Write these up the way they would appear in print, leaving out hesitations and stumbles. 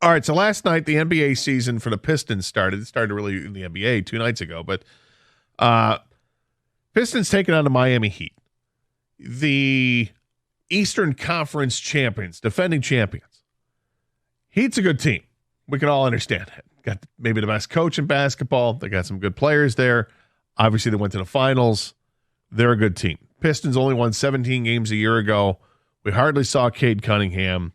All right, so last night the NBA season for the Pistons started. It started really in the NBA 2 nights ago, but Pistons taking on the Miami Heat, the Eastern Conference champions, defending champions. Heat's a good team. We can all understand it. Got maybe the best coach in basketball. They got some good players there. Obviously, they went to the finals. They're a good team. Pistons only won 17 games a year ago. We hardly saw Cade Cunningham.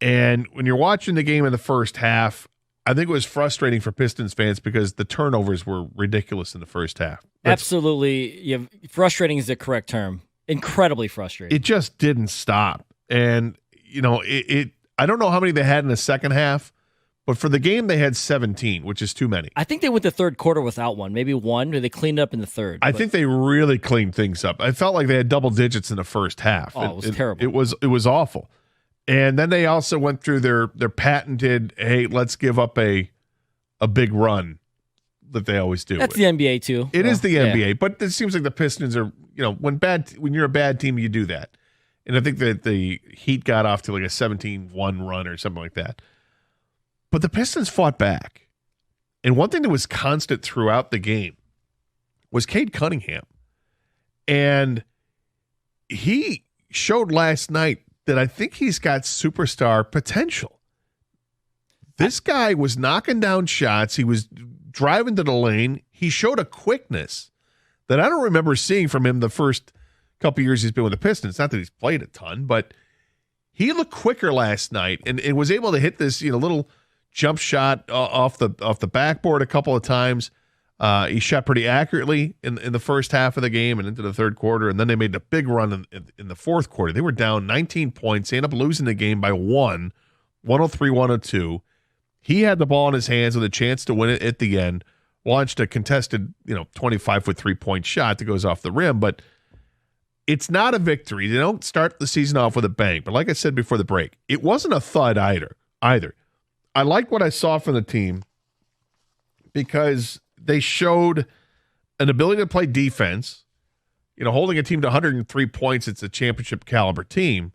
And when you're watching the game in the first half, I think it was frustrating for Pistons fans because the turnovers were ridiculous in the first half. Absolutely. Yeah, frustrating is the correct term. Incredibly frustrating. It just didn't stop. And, I don't know how many they had in the second half, but for the game they had 17, which is too many. I think they went the third quarter without one. Maybe one, or they cleaned up in the third. I think they really cleaned things up. I felt like they had double digits in the first half. Oh, it was terrible. It was awful. And then they also went through their patented, hey, let's give up a big run that they always do. That's the NBA too. It is the NBA, but it seems like the Pistons are, when you're a bad team, you do that. And I think that the Heat got off to like a 17-1 run or something like that. But the Pistons fought back. And one thing that was constant throughout the game was Cade Cunningham. And he showed last night that I think he's got superstar potential. This guy was knocking down shots. He was driving to the lane. He showed a quickness that I don't remember seeing from him the first couple years he's been with the Pistons. Not that he's played a ton, but he looked quicker last night and was able to hit this little jump shot off the backboard a couple of times. He shot pretty accurately in the first half of the game and into the third quarter, and then they made the big run in the fourth quarter. They were down 19 points. They ended up losing the game by 103-102. He had the ball in his hands with a chance to win it at the end, launched a contested 25-foot three-point shot that goes off the rim, but it's not a victory. They don't start the season off with a bang, but like I said before the break, it wasn't a thud either. I like what I saw from the team because they showed an ability to play defense. Holding a team to 103 points, it's a championship caliber team.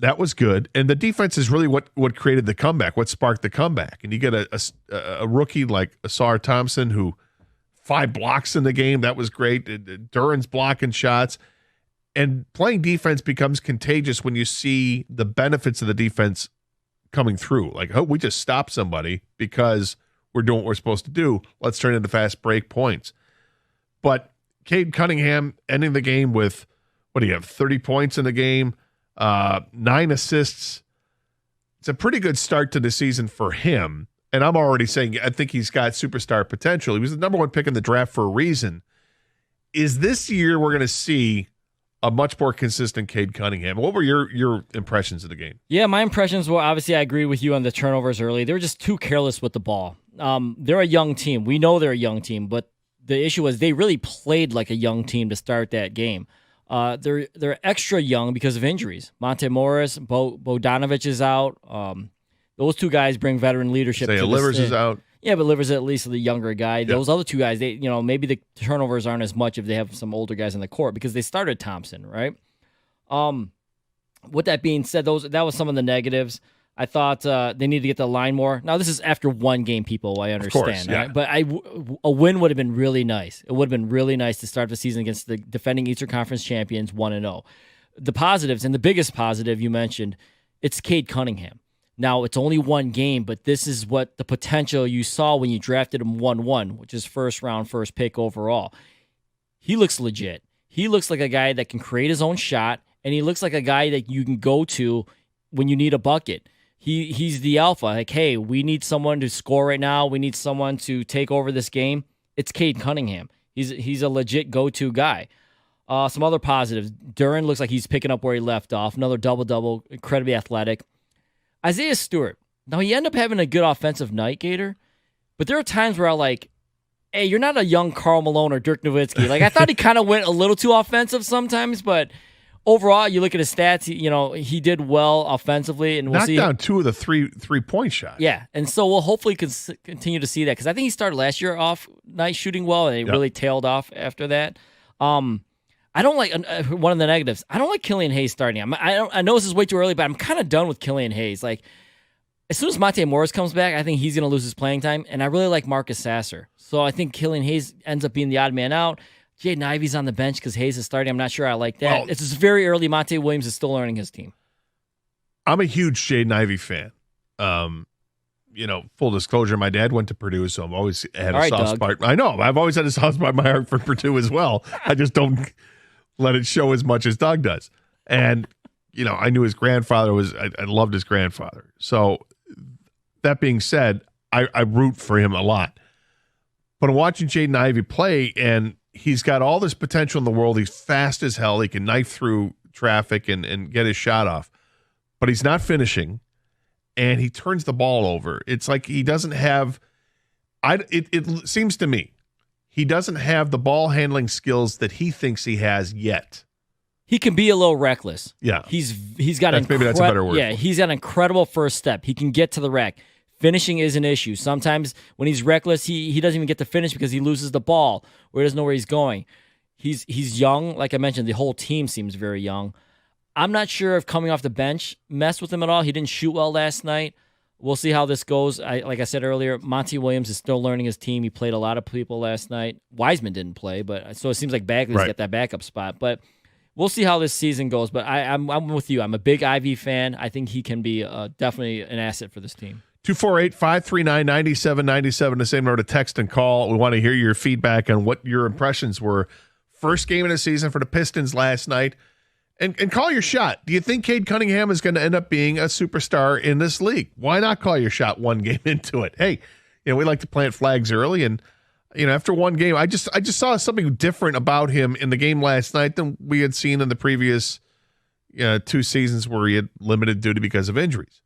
That was good. And the defense is really what created the comeback, what sparked the comeback. And you get a rookie like Asar Thompson who 5 blocks in the game. That was great. Duran's blocking shots. And playing defense becomes contagious when you see the benefits of the defense coming through. Like, oh, we just stopped somebody because we're doing what we're supposed to do. Let's turn into fast break points. But Cade Cunningham ending the game with, 30 points in the game, 9 assists. It's a pretty good start to the season for him. And I'm already saying I think he's got superstar potential. He was the number 1 pick in the draft for a reason. Is this year we're going to see a much more consistent Cade Cunningham? What were your impressions of the game? Yeah, my impressions were, obviously I agree with you on the turnovers early. They were just too careless with the ball. They're a young team. We know they're a young team, but the issue was they really played like a young team to start that game. They're extra young because of injuries. Monte Morris, Bogdanovich is out. Those 2 guys bring veteran leadership. Livers is out. Yeah, but Livers at least the younger guy. Yep. Those other 2 guys, they maybe the turnovers aren't as much if they have some older guys in the court because they started Thompson, right? With that being said, that was some of the negatives. I thought they need to get the line more. Now, this is after 1 game, people, I understand. Of course, yeah. Right? But a win would have been really nice. It would have been really nice to start the season against the defending Eastern Conference champions 1-0. The positives, and the biggest positive you mentioned, it's Cade Cunningham. Now, it's only 1 game, but this is what the potential you saw when you drafted him 1-1, which is first round, first pick overall. He looks legit. He looks like a guy that can create his own shot, and he looks like a guy that you can go to when you need a bucket. He's the alpha. Like, hey, we need someone to score right now. We need someone to take over this game. It's Cade Cunningham. He's a legit go-to guy. Some other positives. Duran looks like he's picking up where he left off. Another double-double, incredibly athletic. Isaiah Stewart. Now, he ended up having a good offensive night, Gator, but there are times where I'm like, hey, you're not a young Karl Malone or Dirk Nowitzki. Like, I thought he kind of went a little too offensive sometimes, but overall, you look at his stats, he did well offensively. And we'll knocked see down 2 of the three-point shots. Yeah, and so we'll hopefully continue to see that because I think he started last year off night shooting well, and he really tailed off after that. I don't like one of the negatives. I don't like Killian Hayes starting. I know this is way too early, but I'm kind of done with Killian Hayes. Like, As soon as Monte Morris comes back, I think he's going to lose his playing time, and I really like Marcus Sasser. So I think Killian Hayes ends up being the odd man out. Jaden Ivey's on the bench because Hayes is starting. I'm not sure I like that. Well, it's just very early. Monte Williams is still learning his team. I'm a huge Jaden Ivey fan. Full disclosure, my dad went to Purdue, so I've always had a soft spot. I know. I've always had a soft spot in my heart for Purdue as well. I just don't let it show as much as Doug does. And, I knew his grandfather I loved his grandfather. So that being said, I root for him a lot. But I'm watching Jaden Ivey play, and he's got all this potential in the world. He's fast as hell. He can knife through traffic and get his shot off. But he's not finishing, and he turns the ball over. It's like he doesn't have it seems to me he doesn't have the ball handling skills that he thinks he has yet. He can be a little reckless. Yeah. He's got maybe that's a better word. Yeah, he's got an incredible first step. He can get to the rack. Finishing is an issue. Sometimes when he's reckless, he doesn't even get to finish because he loses the ball or he doesn't know where he's going. He's young. Like I mentioned, the whole team seems very young. I'm not sure if coming off the bench messed with him at all. He didn't shoot well last night. We'll see how this goes. Like I said earlier, Monty Williams is still learning his team. He played a lot of people last night. Wiseman didn't play, so it seems like Bagley's got that backup spot. But we'll see how this season goes. But I'm with you. I'm a big Ivy fan. I think he can be definitely an asset for this team. 248-539-9797, the same number to text and call. We want to hear your feedback on what your impressions were. First game of the season for the Pistons last night. And call your shot. Do you think Cade Cunningham is going to end up being a superstar in this league? Why not call your shot one game into it? Hey, we like to plant flags early, and after one game, I just saw something different about him in the game last night than we had seen in the previous 2 seasons where he had limited duty because of injuries.